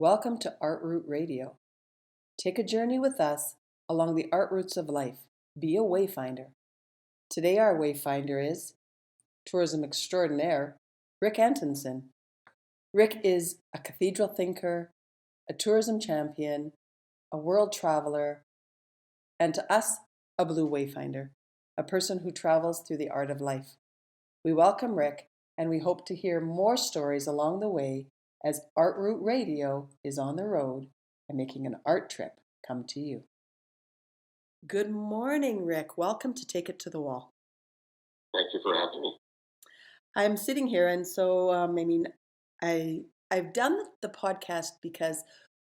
Welcome to Art Route Radio. Take a journey with us along the art routes of life. Be a wayfinder. Today our wayfinder is tourism extraordinaire, Rick Antonson. Rick is a cathedral thinker, a tourism champion, a world traveler, and to us, a blue wayfinder, a person who travels through the art of life. We welcome Rick, and we hope to hear more stories along the way as Art Route Radio is on the road and making an art trip come to you. Good morning, Rick. Welcome to Take It to the Wall. Thank you for having me. I'm sitting here, and so I've done the podcast because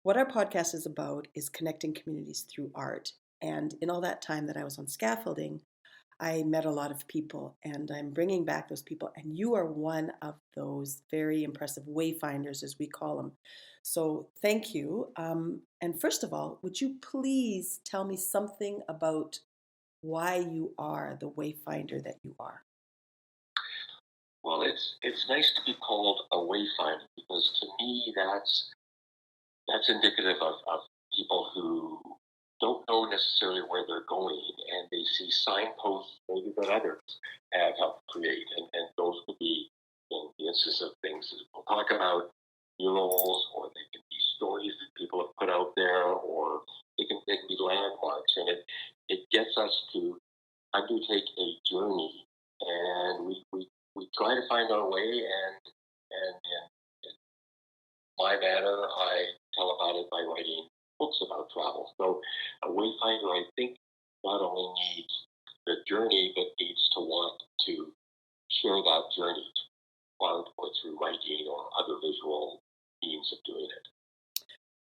what our podcast is about is connecting communities through art. And in all that time that I was on scaffolding, I met a lot of people, and I'm bringing back those people, and you are one of those very impressive wayfinders, as we call them. So thank you. And first of all, would you please tell me something about why you are the wayfinder that you are? Well, it's nice to be called a wayfinder because to me that's indicative of people who don't know necessarily where they're going, and they see signposts maybe that others have helped create, and those could be in the instance of things that we'll talk about, murals, or they can be stories that people have put out there, or they can be landmarks, and it gets us to undertake a journey, and we try to find our way, and in my manner, I tell about it by writing books about travel. So a wayfinder, I think, not only needs the journey, but needs to want to share that journey through art or through writing or other visual means of doing it.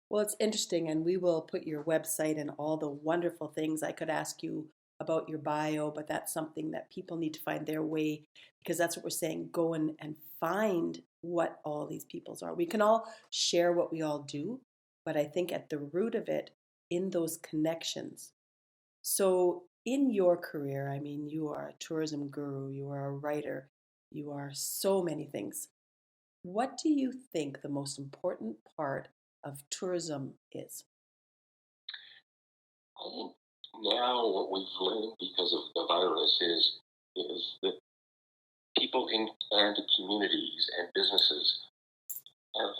Well, it's interesting, and we will put your website and all the wonderful things. I could ask you about your bio, but that's something that people need to find their way because that's what we're saying. Go and find what all these peoples are. We can all share what we all do, but I think at the root of it, in those connections. So, in your career, I mean, you are a tourism guru, you are a writer, you are so many things. What do you think the most important part of tourism is? I think now what we've learned because of the virus is that people and communities and businesses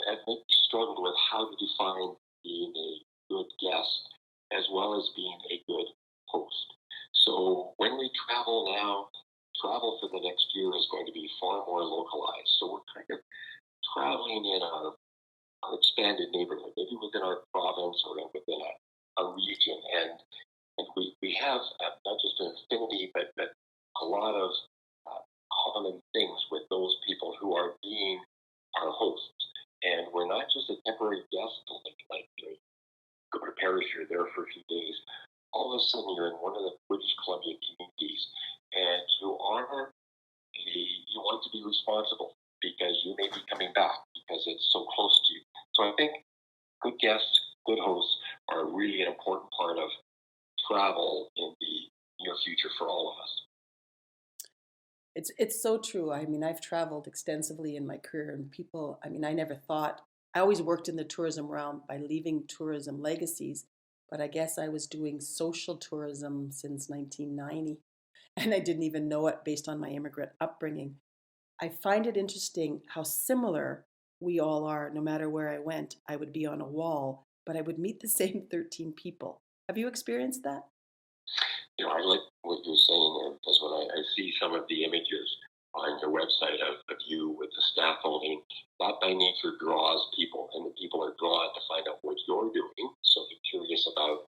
have maybe struggled with how to define being a good guest as well as being a good host. So when we travel now, travel for the next year is going to be far more localized. So we're kind of traveling in our expanded neighborhood, maybe within our province or within a region. And we have not just an affinity, but a lot of common things with those people who are being our hosts. And we're not just a temporary guest, like you go to Paris, you're there for a few days. All of a sudden, you're in one of the British Columbia communities, and you want to be responsible because you may be coming back because it's so close to you. So I think good guests, good hosts are really an important part of travel in the near future for all of us. It's so true. I mean, I've traveled extensively in my career, and people, I mean, I never thought, I always worked in the tourism realm by leaving tourism legacies, but I guess I was doing social tourism since 1990, and I didn't even know it based on my immigrant upbringing. I find it interesting how similar we all are. No matter where I went, I would be on a wall, but I would meet the same 13 people. Have you experienced that? I like what you're saying there because when I see some of the images on your website of you with the scaffolding, that by nature draws people, and the people are drawn to find out what you're doing. So they're curious about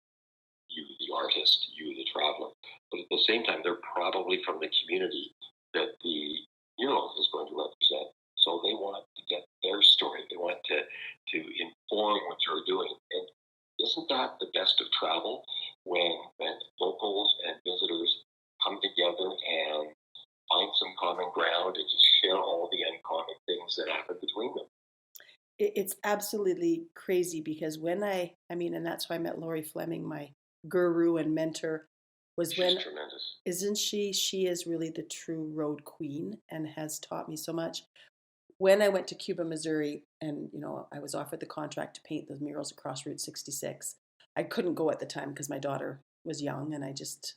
you, the artist, you, the traveler. But at the same time, they're probably from the community that the mural is going to represent. So they want to get their story. They want to inform what you're doing. And isn't that the best of travel when locals and visitors come together and find some common ground and just share all the uncommon things that happen between them? It's absolutely crazy because I mean, and that's why I met Lori Fleming, my guru and mentor, was She's when, tremendous. isn't she? She is really the true road queen and has taught me so much. When I went to Cuba, Missouri, and I was offered the contract to paint the murals across Route 66. I couldn't go at the time because my daughter was young, and I just,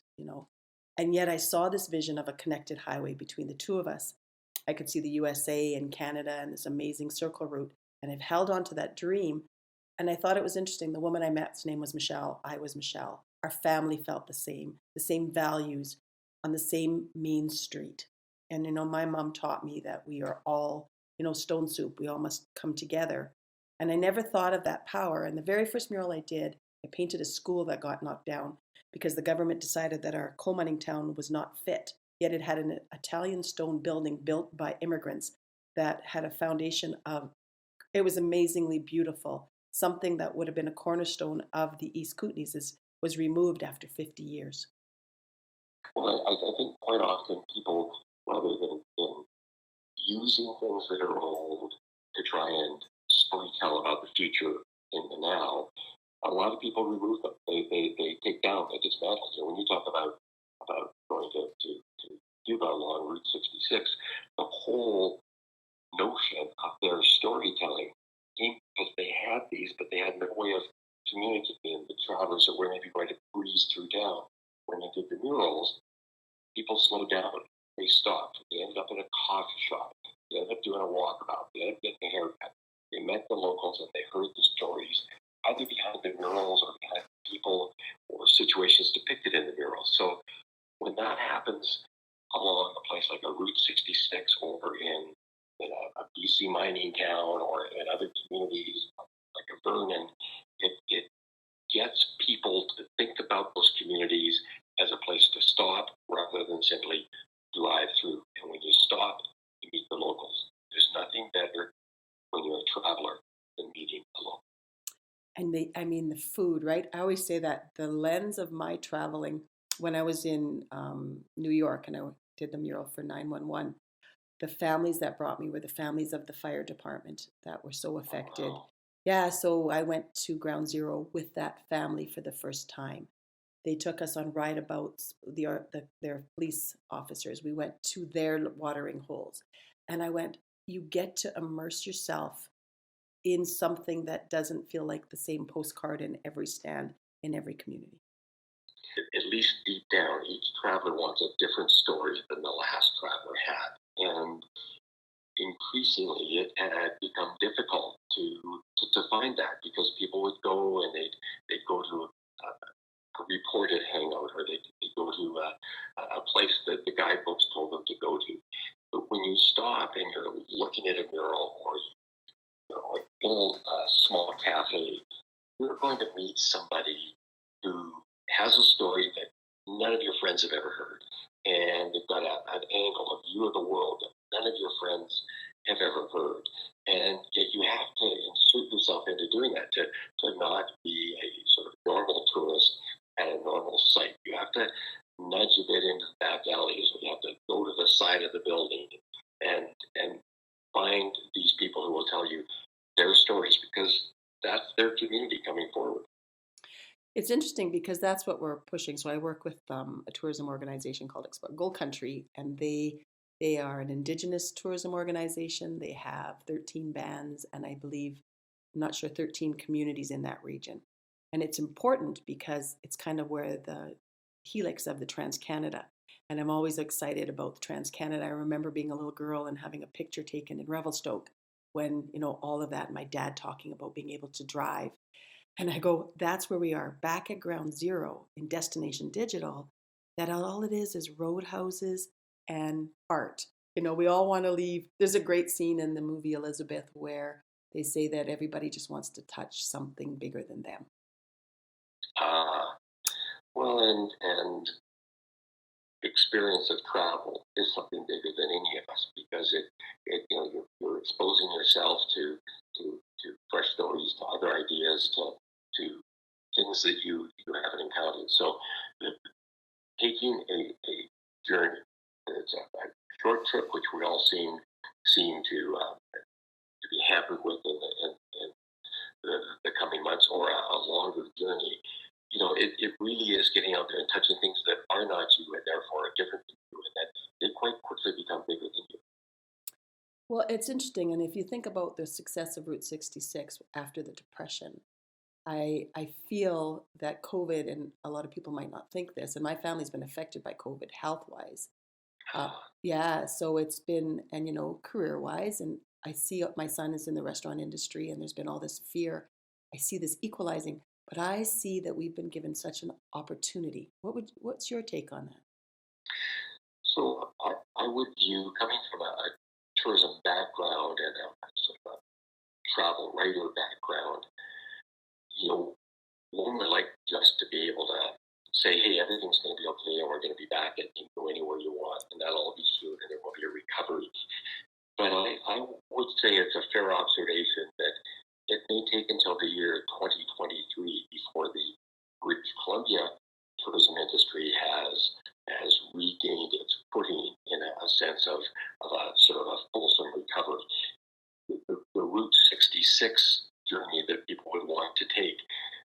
and yet I saw this vision of a connected highway between the two of us. I could see the USA and Canada and this amazing circle route, and I've held on to that dream. And I thought it was interesting. The woman I met's name was Michelle. I was Michelle. Our family felt the same values on the same main street. And, my mom taught me that we are all, stone soup. We all must come together. And I never thought of that power. And the very first mural I did, I painted a school that got knocked down because the government decided that our coal mining town was not fit. Yet it had an Italian stone building built by immigrants that had a foundation of, it was amazingly beautiful. Something that would have been a cornerstone of the East Kootenays was removed after 50 years. Well, I think quite often people, rather than using things that are old to try and storytell about the future in the now, a lot of people remove them. They take down, they dismantle. So when you talk about going to Cuba along Route 66, the whole notion of their storytelling came because they had these, but they had no way of communicating the travelers that were maybe going to breeze through town. When they did the murals, people slowed down. They stopped. They ended up in a coffee shop. They ended up doing a walkabout. They ended up getting a haircut. They met the locals and they heard the stories, either behind the murals or behind people or situations depicted in the murals. So when that happens along a place like a Route 66 or in a BC mining town or in other communities like a Vernon, it gets people to think about those communities as a place to stop rather than simply drive through. And when you stop, you meet the locals. There's nothing better when you're a traveler than meeting the locals. And the food, right? I always say that the lens of my traveling, when I was in New York and I did the mural for 911, the families that brought me were the families of the fire department that were so affected. Wow. Yeah, so I went to Ground Zero with that family for the first time. They took us on rideabouts, their police officers. We went to their watering holes. And I went, you get to immerse yourself in something that doesn't feel like the same postcard in every stand, in every community. At least deep down, each traveler wants a different story than the last traveler had. And increasingly, it had become difficult to find that because people would go and they'd go to a reported hangout or they'd go to a place that the guidebooks told them to go to. But when you stop and you're looking at a mural or a little small cafe, you're going to meet somebody who has a story that none of your friends have ever heard. And they've got an angle, a view of the world that none of your friends have ever heard. And yet you have to insert yourself into doing that to not be a sort of normal tourist at a normal site. You have to nudge a bit into the back alleys, or you have to go to the side of the building and find these people who will tell you their stories because that's their community coming forward. It's interesting because that's what we're pushing. So I work with a tourism organization called Explore Gold Country, and they are an Indigenous tourism organization. They have 13 bands, and I believe, I'm not sure, 13 communities in that region. And it's important because it's kind of where the helix of the Trans-Canada. And I'm always excited about the Trans-Canada. I remember being a little girl and having a picture taken in Revelstoke when, all of that, my dad talking about being able to drive. And I go, that's where we are, back at Ground Zero in Destination Digital, that all it is roadhouses and art. We all want to leave. There's a great scene in the movie Elizabeth where they say that everybody just wants to touch something bigger than them. Well, and experience of travel is something bigger than any of us because you're exposing yourself to fresh stories, to other ideas, to things that you haven't encountered. So taking a journey, it's a short trip, which we all seem to be hampered with in the coming months, or a longer journey. It really is getting out there and touching things that are not you and therefore are different from you, and that they quite quickly become bigger than you. Well, it's interesting, and if you think about the success of Route 66 after the Depression, I feel that COVID, and a lot of people might not think this, and my family's been affected by COVID health wise. Yeah, so it's been, and career wise, and I see my son is in the restaurant industry, and there's been all this fear. I see this equalizing, but I see that we've been given such an opportunity. What's your take on that? So I would view, coming from a tourism background and a sort of a travel writer background, one would like just to be able to say, hey, everything's going to be okay and we're going to be back and you can go anywhere you want and that'll all be soon and there will be a recovery. But I would say it's a fair observation that it may take until the year 2023 before the British Columbia tourism industry has regained its footing in a sense of a sort of a fulsome recovery. The Route 66 journey that people would want to take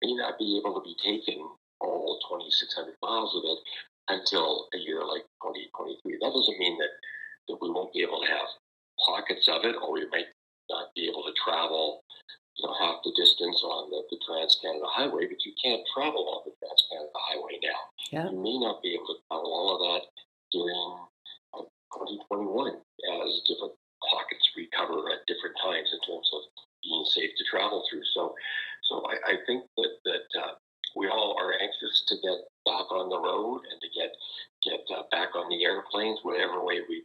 may not be able to be taken all 2,600 miles of it until a year like 2023. That doesn't mean that we won't be able to have pockets of it, or we might not be able to travel half the distance on the Trans-Canada Highway, but you can't travel on the Trans-Canada Highway now. Yeah. You may not be able to travel all of that during 2021 as different pockets recover at different times in terms of being safe to travel through. So I think that we all are anxious to get back on the road and to get back on the airplanes, whatever way we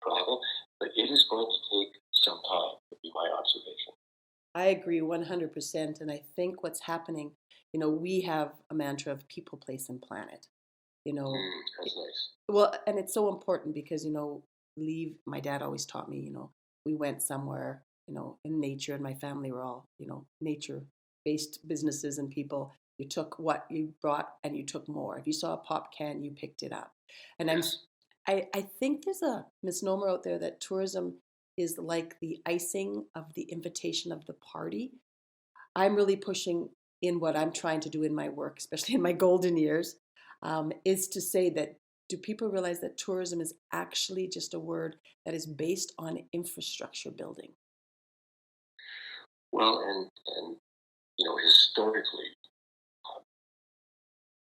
travel. But it is going to take some time, would be my observation. I agree 100%. And I think what's happening, we have a mantra of people, place, and planet. That's nice. Well, and it's so important because, my dad always taught me, we went somewhere, in nature, and my family were all, nature based businesses and people. You took what you brought and you took more. If you saw a pop can, you picked it up. And Yes. I think there's a misnomer out there that tourism is like the icing of the invitation of the party. I'm really pushing in what I'm trying to do in my work, especially in my golden years, is to say that do people realize that tourism is actually just a word that is based on infrastructure building? Well, and historically,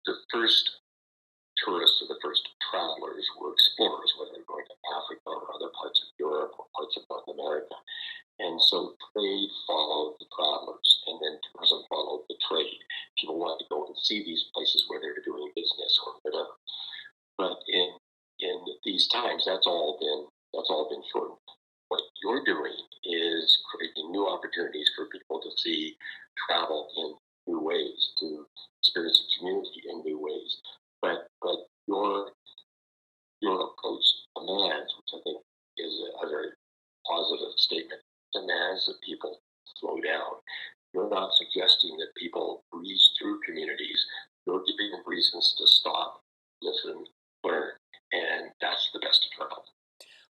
the first tourists or the first travelers were explorers, whether they're going to Africa or other parts of Europe or parts of North America. And so trade followed the travelers, and then tourism followed the trade. People wanted to go and see these places where they were doing business or whatever. But in these times, that's all been shortened. What you're doing is creating new opportunities for people to see travel in new ways, to experience a community in new ways. But your approach demands, which I think is a very positive statement, demands that people slow down. You're not suggesting that people breeze through communities. You're giving them reasons to stop, listen, learn, and that's the best of travel.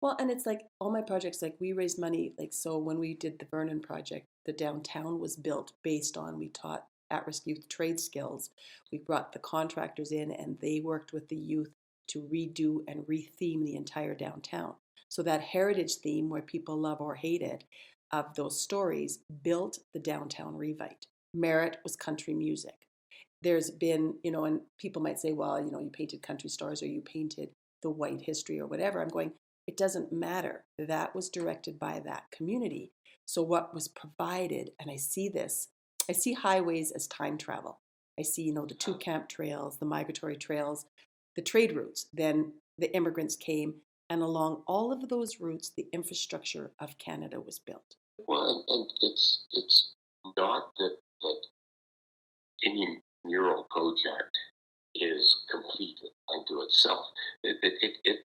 Well, and it's like all my projects, like we raised money, like so when we did the Vernon project, the downtown was built based on we taught at-risk youth trade skills. We brought the contractors in and they worked with the youth to redo and retheme the entire downtown. So that heritage theme where people love or hate it of those stories built the downtown revite. Merit was country music. There's been, and people might say, well, you painted country stars or you painted the white history or whatever. I'm going, it doesn't matter. That was directed by that community. So what was provided, and I see highways as time travel. I see, the two camp trails, the migratory trails, the trade routes. Then the immigrants came, and along all of those routes, the infrastructure of Canada was built. Well, and it's not that any mural project is complete unto itself. It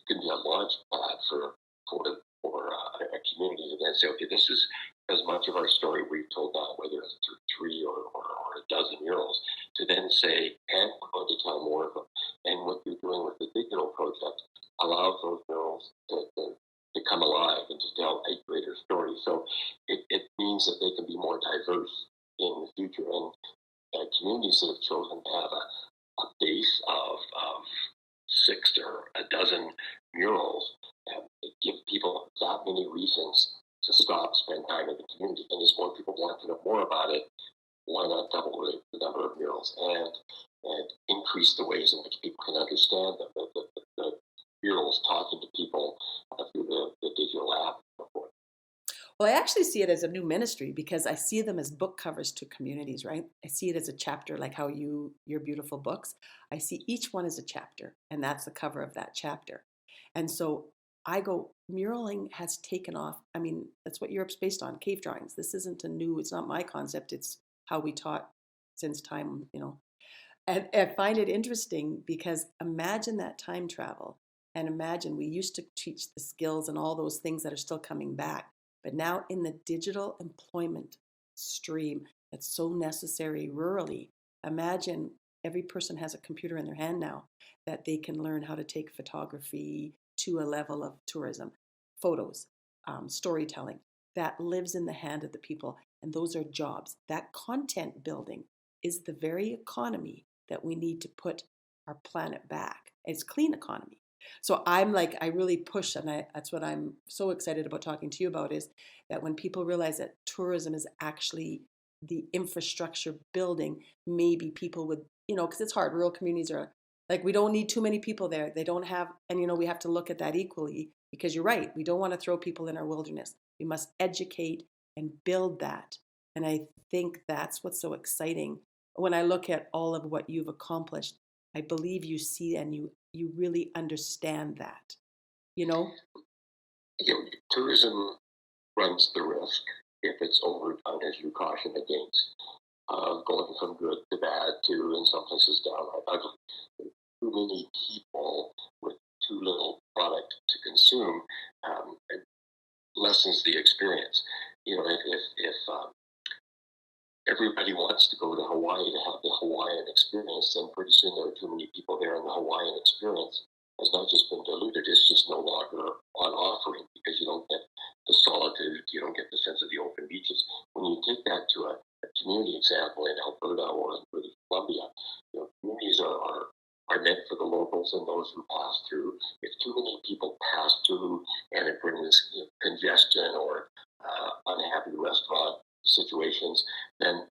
can be a launch pad for a community to then say, okay, this is as much of our story we've told now, whether it's through three or a dozen murals, to then say, and we're going to tell more of them. And what you're doing with the digital project allows those murals to come alive and to tell a greater story. So it means that they can be more diverse in the future. And communities that have chosen to have a base of 6 or a dozen murals give people that many reasons to stop, spend time in the community. And as more people want to know more about it, why not double the number of murals and increase the ways in which people can understand them? The murals talking to people through the digital app and so forth. Well, I actually see it as a new ministry because I see them as book covers to communities, right? I see it as a chapter, like how your beautiful books. I see each one as a chapter, and that's the cover of that chapter. And so I go, muraling has taken off. I mean, that's what Europe's based on, cave drawings. This isn't a new, it's not my concept. It's how we taught since time, And I find it interesting because imagine that time travel. And imagine we used to teach the skills and all those things that are still coming back. But now in the digital employment stream that's so necessary rurally, imagine every person has a computer in their hand now that they can learn how to take photography to a level of tourism, photos, storytelling that lives in the hand of the people. And those are jobs. That content building is the very economy that we need to put our planet back. It's clean economy. So I'm like, I really push, and that's what I'm so excited about talking to you about, is that when people realize that tourism is actually the infrastructure building, maybe people would, because it's hard. Rural communities are like, we don't need too many people there. They don't have, and we have to look at that equally, because you're right. We don't want to throw people in our wilderness. We must educate and build that. And I think that's what's so exciting. When I look at all of what you've accomplished, I believe you see and you really understand that, Tourism runs the risk, if it's overdone, as you caution against, going from good to bad to, in some places, downright ugly. Too many people with too little product to consume it lessens the experience. If everybody wants to go to Hawaii to have the Hawaiian experience, then pretty soon there are too many people there, and the Hawaiian experience has not just been diluted, it's just no longer on offering, because you don't get the solitude, you don't get the sense of the open beaches. When you take that to a community example in Alberta or in British Columbia, communities are meant for the locals and those who pass through. If too many people pass through and it brings congestion or unhappy restaurant situations, then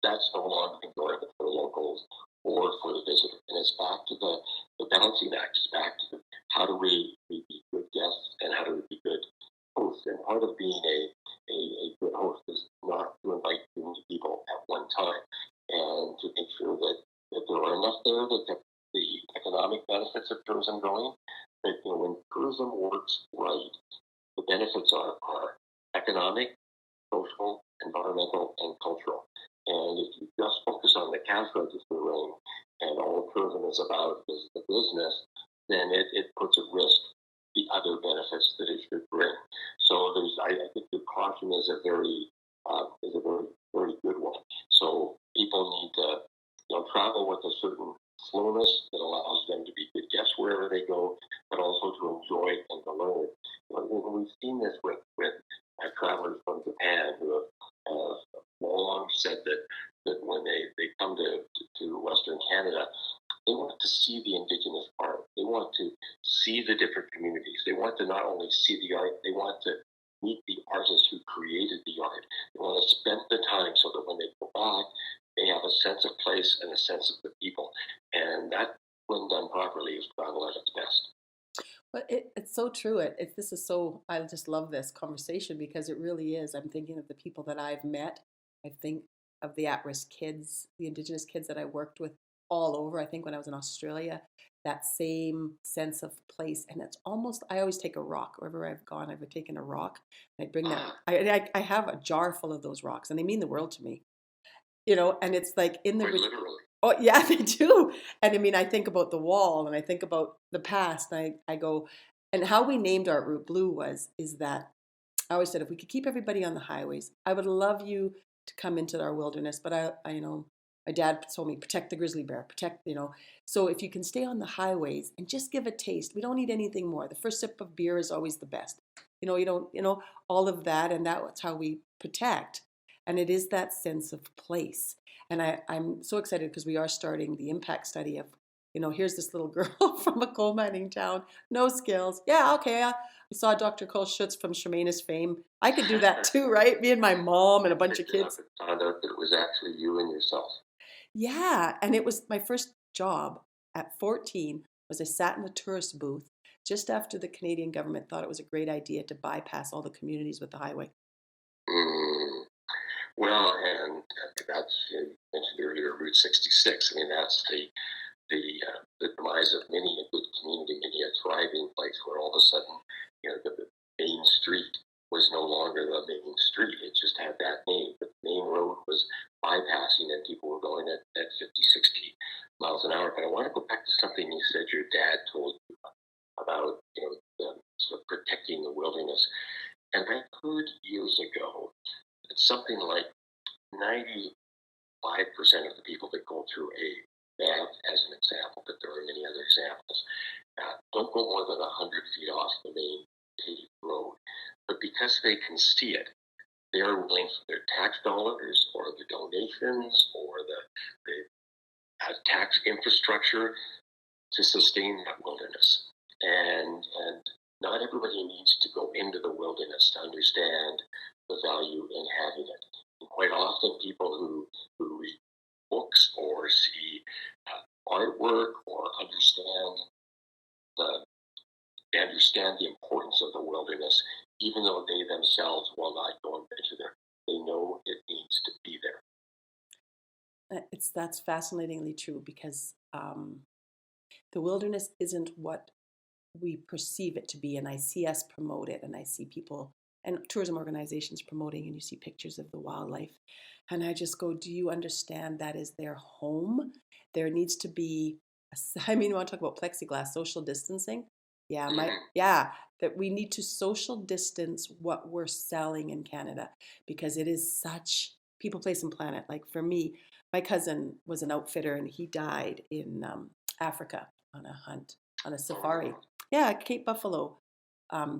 that's no longer enjoyable for the locals or for the visitor. And it's back to the balancing act. It's back to how do we be good guests and how do we be good hosts. And part of being a good host is not to invite too many people at one time, and to make sure that there are enough there that get the economic benefits of tourism going. That when tourism works right, the benefits are economic, social, environmental, and cultural. And if you just focus on the cash register ring and all tourism is about is the business, then it puts at risk the other benefits that it should bring. So I think the caution is a very very good one. So people need to travel with a certain slowness that allows them to be good guests wherever they go, but also to enjoy and to learn. We've seen this with travelers from Japan who have long said that when they come to Western Canada, they want to see the Indigenous art. They want to see the different communities. They want to not only see the art, they want to meet the artists who created the art. They want to spend the time so that when they go back, they have a sense of place and a sense of the people. And that, when done properly, is travel at its best. But it's so true. This is so, I just love this conversation because it really is. I'm thinking of the people that I've met. I think of the at-risk kids, the Indigenous kids that I worked with all over. I think when I was in Australia, that same sense of place. And it's almost, I always take a rock. Wherever I've gone, I've taken a rock. And I bring that, I have a jar full of those rocks and they mean the world to me. And it's like in the... Literally. Oh, yeah, they do. And I mean, I think about the wall and I think about the past. And I go, and how we named our route Blue is that I always said, if we could keep everybody on the highways, I would love you to come into our wilderness. But my dad told me, protect the grizzly bear, So if you can stay on the highways and just give a taste, we don't need anything more. The first sip of beer is always the best. You don't, all of that. And that's how we protect. And it is that sense of place. And I'm so excited because we are starting the impact study of here's this little girl from a coal mining town, no skills. Yeah, okay. I saw Dr. Cole Schutz from Shemanis fame. I could do that too, right? Me and my mom and a bunch of Picked it up kids. and found out that it was actually you and yourself. Yeah, and it was my first job at 14 was I sat in the tourist booth just after the Canadian government thought it was a great idea to bypass all the communities with the highway. Mm. Well, and that's, you mentioned earlier, Route 66. I mean, that's the demise of many a good community, many a thriving place where all of a sudden, the main street was no longer the main street. It just had that name. The main road was bypassing and people were going at 50, 60 miles an hour. But I want to go back to something you said your dad told you about, the sort of protecting the wilderness. And I heard years ago that something like 95% of the people that go through a bath, as an example, but there are many other examples, don't go more than 100 feet off the main paved road. But because they can see it, they are willing for their tax dollars or the donations or the tax infrastructure to sustain that wilderness. And not everybody needs to go into the wilderness to understand the value in having it. And quite often, people who read books or see artwork or understand the importance of the wilderness, even though they themselves will not go and venture there, they know it needs to be there. That's fascinatingly true because the wilderness isn't what we perceive it to be, and I see us promote it, and I see people and tourism organizations promoting, and you see pictures of the wildlife, and I just go, do you understand that is their home? There needs to be you want to talk about plexiglass, social distancing. Yeah, that we need to social distance what we're selling in Canada because it is such people, place, and planet. Like for me, my cousin was an outfitter and he died in Africa on a hunt, on a safari. Yeah, Cape Buffalo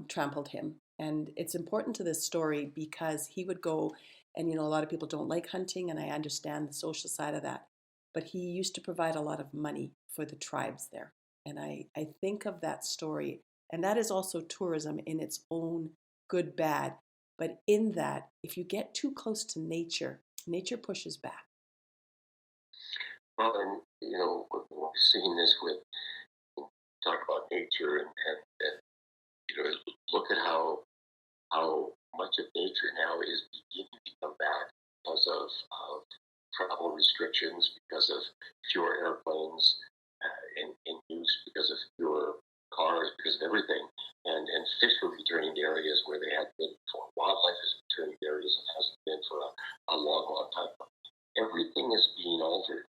trampled him. And it's important to this story because he would go, and a lot of people don't like hunting, and I understand the social side of that. But he used to provide a lot of money for the tribes there. And I think of that story, and that is also tourism in its own good, bad. But in that, if you get too close to nature, nature pushes back. Well, and we're seeing this with talk about nature and look at how much of nature now is beginning to come back because of travel restrictions, because of fewer airplanes in use, because of fewer cars, because of everything. And fish are returning to areas where they had been before. Wildlife is returning to areas it hasn't been for a long, long time. Everything is being altered.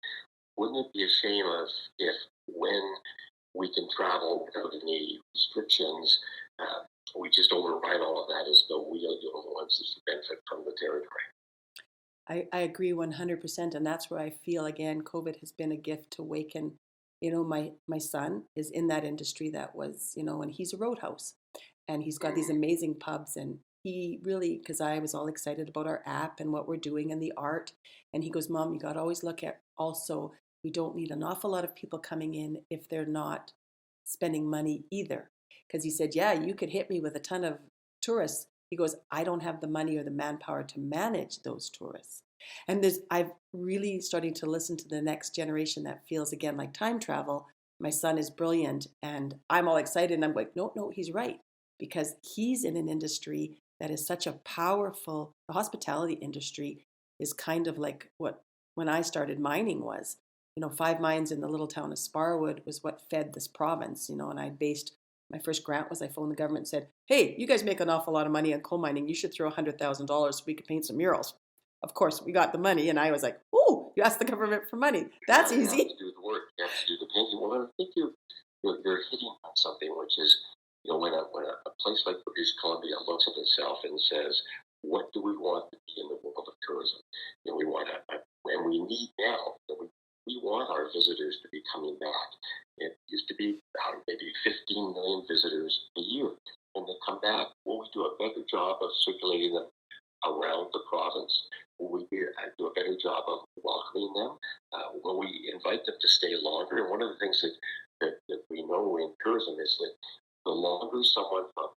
Wouldn't it be a shame if when we can travel without any restrictions, we just override all of that as though we are the only ones that should benefit from the territory? I agree 100%. And that's where I feel, again, COVID has been a gift to awaken. My son is in that industry that was, and he's a roadhouse. And he's got these amazing pubs. And he really, because I was all excited about our app and what we're doing and the art. And he goes, Mom, you got to always look at also, we don't need an awful lot of people coming in if they're not spending money either. Because he said, yeah, you could hit me with a ton of tourists. He goes, I don't have the money or the manpower to manage those tourists. And I've really starting to listen to the next generation that feels again like time travel. My son is brilliant and I'm all excited and I'm like, no, he's right. Because he's in an industry that is such a powerful, the hospitality industry is kind of like what when I started mining was. 5 mines in the little town of Sparwood was what fed this province, and I based my first grant was I phoned the government and said, hey, you guys make an awful lot of money on coal mining. You should throw $100,000 so we could paint some murals. Of course, we got the money, and I was like, "Ooh, you asked the government for money. That's You easy." have to do the work. You have to do the painting. Well, I think you're hitting on something, which is, when a place like British Columbia looks at itself and says, "What do we want to be in the world of tourism?" We want and we need now. We want our visitors to be coming back. It used to be maybe 15 million visitors a year. When they come back, will we do a better job of circulating them around the province? Will we do a better job of welcoming them? Will we invite them to to stay longer. And one of the things that we know in tourism is that the longer someone from,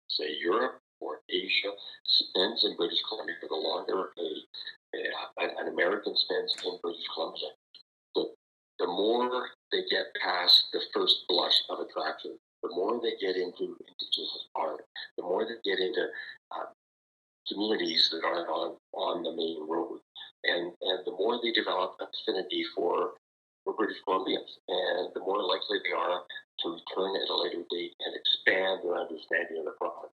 say, Europe or Asia spends in British Columbia, the longer an American spends in British Columbia, the more they get past the first blush of attraction, the more they get into indigenous art, the more they get into communities that aren't on the main road, and the more they develop affinity for British Columbians, and the more likely they are to return at a later date and expand their understanding of the province.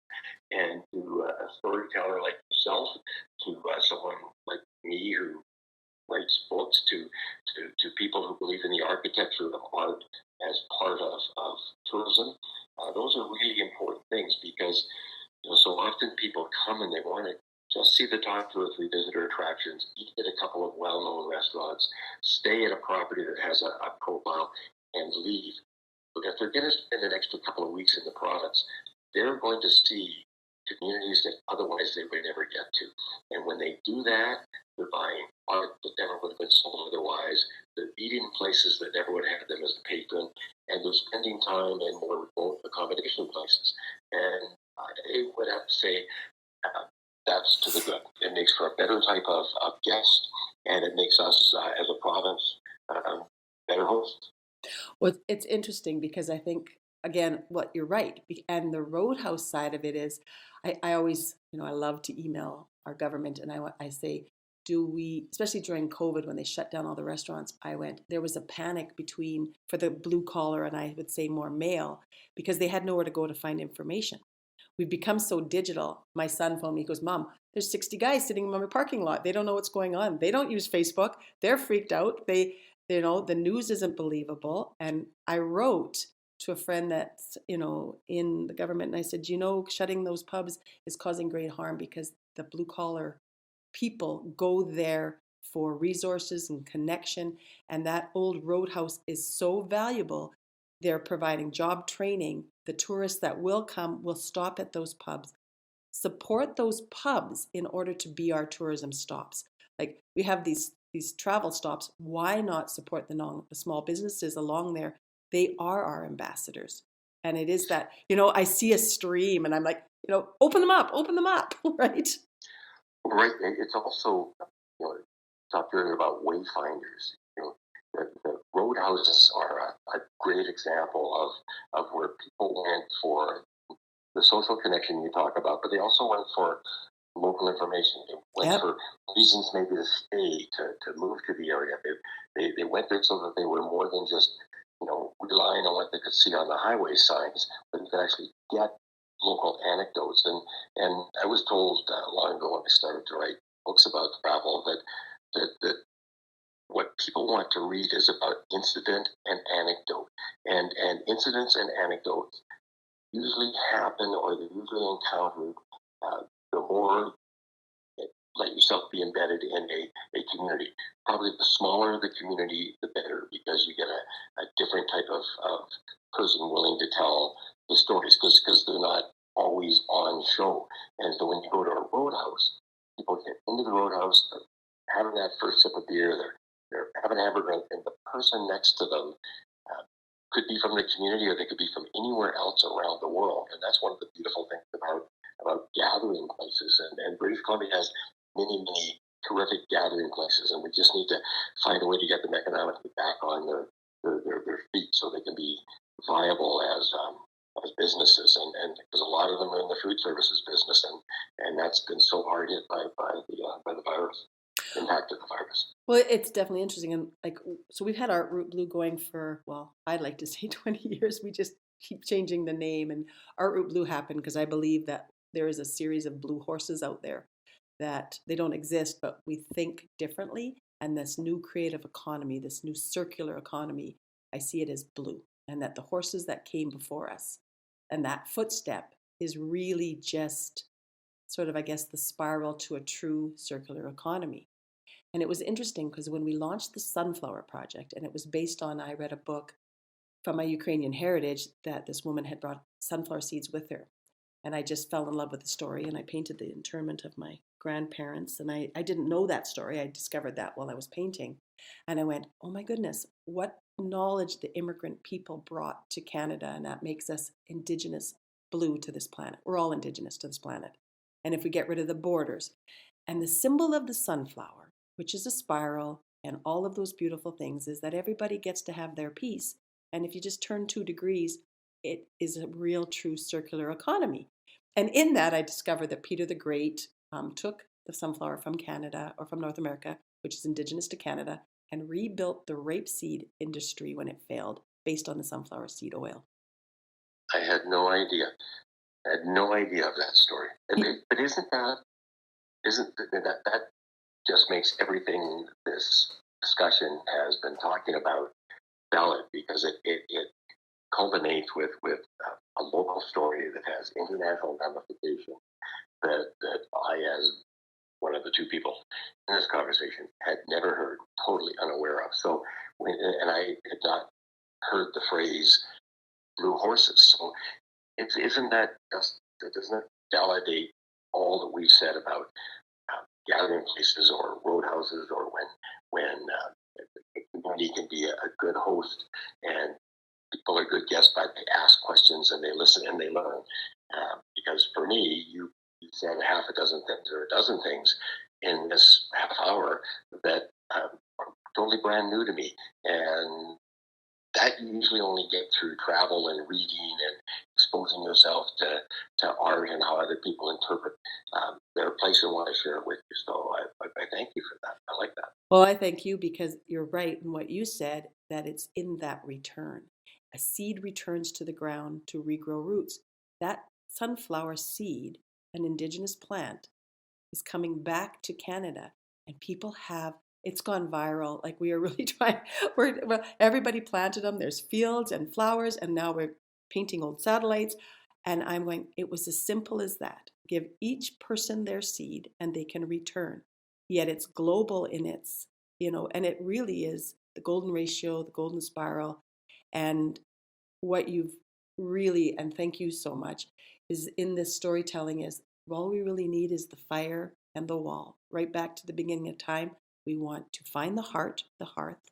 And to a storyteller like yourself, to someone like me who writes books, to people who believe in the architecture of art as part of tourism, those are really important things, because so often people come and they want to just see the top 2 or 3 visitor attractions, eat at a couple of well-known restaurants, stay at a property that has a profile, and leave. But if they're going to spend an extra couple of weeks in the province, they're going to see communities that otherwise they would never get to. And when they do that, they're buying art that never would have been sold otherwise. They're eating places that never would have had them as a patron, and they're spending time in more remote accommodation places. And I would have to say that's to the good. It makes for a better type of guest, and it makes us as a province better hosts. Well, it's interesting because I think, again, what you're right. And the roadhouse side of it is, I always, I love to email our government, and I say, do we, especially during COVID when they shut down all the restaurants, there was a panic for the blue collar, and I would say more male, because they had nowhere to go to find information. We've become so digital. My son phoned me, he goes, Mom, there's 60 guys sitting in my parking lot. They don't know what's going on. They don't use Facebook. They're freaked out. The news isn't believable. And I wrote to a friend that's, in the government, and I said, shutting those pubs is causing great harm, because the blue collar people go there for resources and connection. And that old roadhouse is so valuable. They're providing job training. The tourists that will come will stop at those pubs. Support those pubs in order to be our tourism stops. Like, we have these travel stops. Why not support the small businesses along there? They are our ambassadors. And it is that, I see a stream and I'm like, open them up, right? Right. It's also, talk earlier about wayfinders. The roadhouses are a great example of where people went for the social connection you talk about, but they also went for local information. They went for reasons maybe to stay, to move to the area. They went there so that they were more than just, relying on what they could see on the highway signs, but you could actually get local anecdotes. And I was told long ago when I started to write books about travel that what people want to read is about incident and anecdote. And incidents and anecdotes usually happen, or they're usually encountered the more let yourself be embedded in a community. Probably the smaller the community, the better, because you get a different type of person willing to tell the stories, because they're not always on show. And so when you go to a roadhouse, people get into the roadhouse, they're having that first sip of beer, they're having a hamburger, and the person next to them could be from the community, or they could be from anywhere else around the world. And that's one of the beautiful things about gathering places. And British Columbia has many terrific gathering places, and we just need to find a way to get them economically back on their feet so they can be viable as businesses. And because a lot of them are in the food services business, and that's been so hard hit by the virus. Impact of the virus. Well, it's definitely interesting. And so we've had Art Route Blue going for, well, I'd like to say 20 years. We just keep changing the name. And Art Route Blue happened because I believe that there is a series of blue horses out there that they don't exist, but we think differently. And this new creative economy, this new circular economy, I see it as blue. And that the horses that came before us and that footstep is really just sort of, I guess, the spiral to a true circular economy. And it was interesting because when we launched the Sunflower Project, and it was based on, I read a book from my Ukrainian heritage that this woman had brought sunflower seeds with her. And I just fell in love with the story, and I painted the interment of my grandparents, and I didn't know that story. I discovered that while I was painting. And I went, oh my goodness, what knowledge the immigrant people brought to Canada, and that makes us Indigenous blue to this planet. We're all Indigenous to this planet. And if we get rid of the borders, and the symbol of the sunflower, which is a spiral, and all of those beautiful things, is that everybody gets to have their piece. And if you just turn 2 degrees, it is a real true circular economy. And in that, I discovered that Peter the Great took the sunflower from Canada, or from North America, which is indigenous to Canada, and rebuilt the rapeseed industry when it failed, based on the sunflower seed oil. I had no idea. I had no idea of that story. But isn't that just makes everything this discussion has been talking about valid, because it culminates with a local story that has international ramification that I, as one of the 2 people in this conversation, had never heard, totally unaware of. So, and I had not heard the phrase blue horses. So, doesn't that validate all that we've said about gathering places or roadhouses, or when the community can be a good host, and people are good guests by they ask questions and they listen and they learn. Because for me, you said half a dozen things or a dozen things in this half hour that are totally brand new to me, and that you usually only get through travel and reading and exposing yourself to art and how other people interpret their place and want to share it with you. So I thank you for that. I like that. Well, I thank you, because you're right in what you said, that it's in that return. A seed returns to the ground to regrow roots. That sunflower seed, an indigenous plant, is coming back to Canada, and people have, it's gone viral. Like, we are really trying, everybody planted them. There's fields and flowers, and now we're painting old satellites. And I'm going, it was as simple as that. Give each person their seed and they can return. Yet it's global in its, and it really is the golden ratio, the golden spiral. And what you've really, and thank you so much, is in this storytelling is all we really need is the fire and the wall. Right back to the beginning of time, we want to find the heart, the hearth,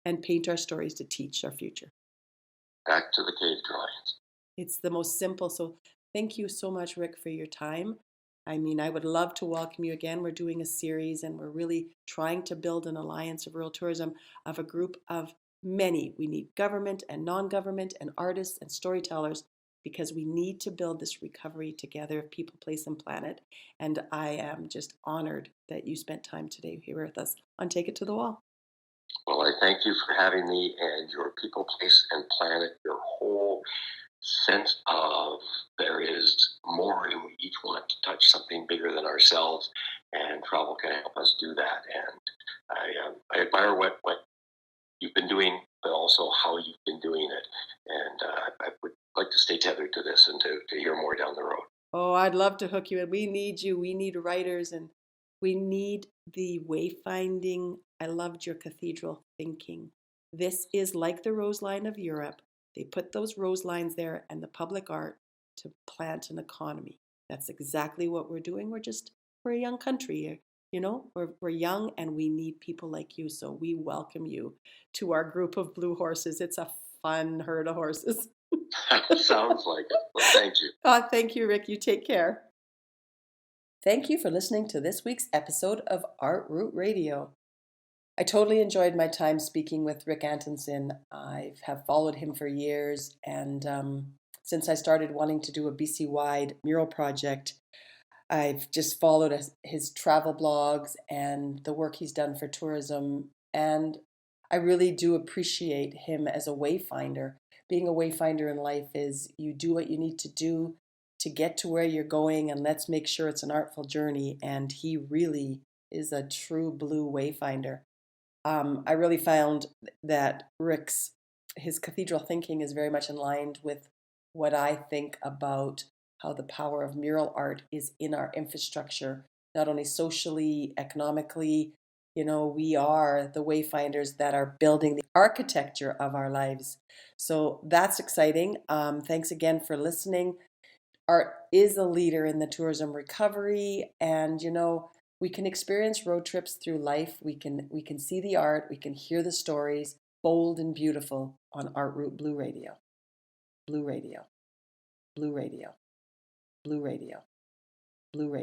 and paint our stories to teach our future. Back to the cave drawings. It's the most simple. So thank you so much, Rick, for your time. I mean, I would love to welcome you again. We're doing a series, and we're really trying to build an alliance of rural tourism of a group of many. We need government and non-government and artists and storytellers, because we need to build this recovery together of people, place, and planet. And I am just honored that you spent time today here with us on Take It to the Wall. Well, I thank you for having me, and your people, place, and planet, your whole sense of there is more, and we each want to touch something bigger than ourselves, and travel can help us do that. And I admire what you've been doing, but also how you've been doing it. And I would like to stay tethered to this and to hear more down the road. Oh, I'd love to hook you in. We need you. We need writers, and we need the wayfinding. I loved your cathedral thinking. This is like the rose line of Europe. They put those rose lines there and the public art to plant an economy. That's exactly what we're doing. We're a young country. We're young, and we need people like you. So we welcome you to our group of blue horses. It's a fun herd of horses. Sounds like it. Well, thank you. Thank you, Rick. You take care. Thank you for listening to this week's episode of Art Root Radio. I totally enjoyed my time speaking with Rick Antonson. I have followed him for years, and since I started wanting to do a BC-wide mural project, I've just followed his travel blogs and the work he's done for tourism, and I really do appreciate him as a wayfinder. Being a wayfinder in life is you do what you need to do to get to where you're going, and let's make sure it's an artful journey, and he really is a true blue wayfinder. I really found that his cathedral thinking is very much in line with what I think about how the power of mural art is in our infrastructure, not only socially, economically. We are the wayfinders that are building the architecture of our lives. So that's exciting. Thanks again for listening. Art is a leader in the tourism recovery, and we can experience road trips through life. We can see the art, we can hear the stories, bold and beautiful on Art Route Blue Radio. Blue Radio. Blue Radio. Blue Radio. Blue Radio.